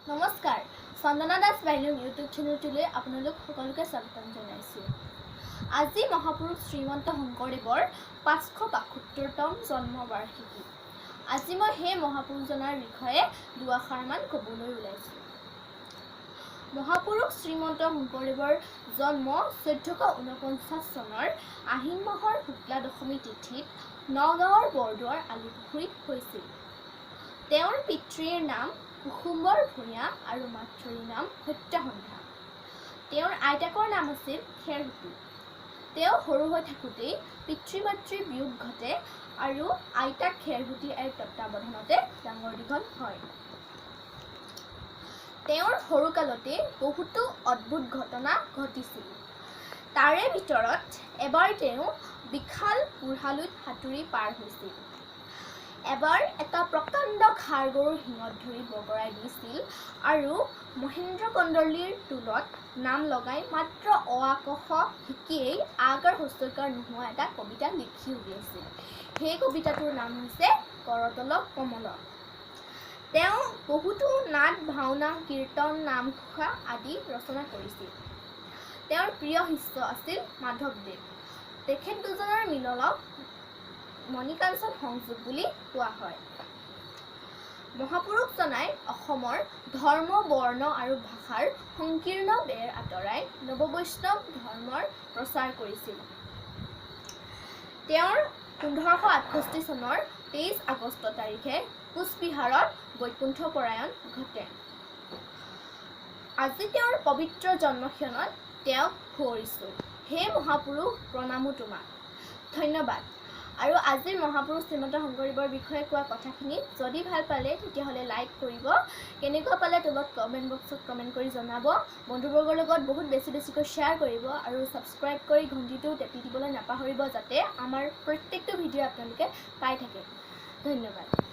নমস্কাৰ চন্দনা দাস বাইদেউ ইউটিউব চেনেলটোলৈ আপোনালোক সকলোকে স্বাগতম জনাইছোঁ। আজি মহাপুৰুষ শ্ৰীমন্ত শংকৰদেৱৰ ৫৭২তম জন্মবাৰ্ষিকী। আজি মই সেই মহাপুৰুষজনৰ বিষয়ে দুআষাৰমান ক'বলৈ ওলাইছোঁ। মহাপুৰুষ শ্ৰীমন্ত শংকৰদেৱৰ জন্ম ১৪৪৯ চনৰ আহিন মাহৰ শুক্লা দশমী তিথিত নগাঁৱৰ বৰদোৱাৰ আলিপুখুৰীত হৈছিল। তেওঁৰ পিতৃৰ নাম কুসুম্বৰ ভূঞা আৰু মাতৃৰ নাম সত্যসন্ধ্যা। তেওঁৰ আইতাকৰ নাম আছিল খেৰসুঁতী। তেওঁ সৰু হৈ থাকোঁতেই পিতৃ মাতৃৰ বিয়োগ ঘটে আৰু আইতাক খেৰসুঁতী আইৰ তত্বাৱধানতে ডাঙৰ দীঘল হয়। তেওঁৰ সৰুকালতে বহুতো অদ্ভুত ঘটনা ঘটিছিল। তাৰে ভিতৰত এবাৰ তেওঁ বিশাল বুঢ়ালুইত সাঁতুৰি পাৰ হৈছিল। এবাৰ এটা প্ৰকাণ্ড ষাঁড় গৰুৰ শিঙত ধৰি বগৰাই দিছিল আৰু মহেন্দ্ৰ কন্দলীৰ টোলত নাম লগাই মাত্ৰ অ আ ক খ শিকিয়েই আকাৰ হস্ৰইকাৰ নোহোৱা এটা কবিতা লিখি উলিয়াইছিল। সেই কবিতাটোৰ নাম হৈছে কৰতল কমল। তেওঁ বহুতো নাট ভাওনা কীৰ্তন নামঘোষা আদি ৰচনা কৰিছিল। তেওঁৰ প্ৰিয় শিষ্য আছিল মাধৱদেৱ। তেখেত দুজনৰ মিলনক মণিকাঞ্চন সংযোগ বুলি কোৱা হয়। মহাপুৰুষজনাই অসমৰ ধৰ্ম বৰ্ণ আৰু ভাষাৰ সংকীৰ্ণ বেৰ আঁতৰাই নৱবৈষ্ণৱ ধৰ্মৰ প্ৰচাৰ কৰিছিল। তেওঁৰ ১৫৬৮ চনৰ ২৩ আগষ্ট তাৰিখে কোচবিহাৰত বৈকুণ্ঠপৰায়ণ ঘটে। আজি তেওঁৰ পবিত্ৰ জন্মক্ষণত তেওঁক সুঁৱৰিছোঁ। হে মহাপুৰুষ, প্ৰণামো তোমাক। ধন্যবাদ। আৰু আজিৰ মহাপুৰুষ শ্ৰীমন্ত শংকৰদেৱৰ বিষয়ে কোৱা কথাখিনি যদি ভাল পালে তেতিয়াহ'লে লাইক কৰিব, কেনেকুৱা পালে তলত কমেণ্ট বক্সত কমেণ্ট কৰি জনাব, বন্ধুবৰ্গৰ লগত বহুত বেছিকৈ শ্বেয়াৰ কৰিব আৰু ছাবস্ক্ৰাইব কৰি ঘণ্টিটো টেপি দিবলৈ নাপাহৰিব যাতে আমাৰ প্ৰত্যেকটো ভিডিঅ' আপোনালোকে পাই থাকে। ধন্যবাদ।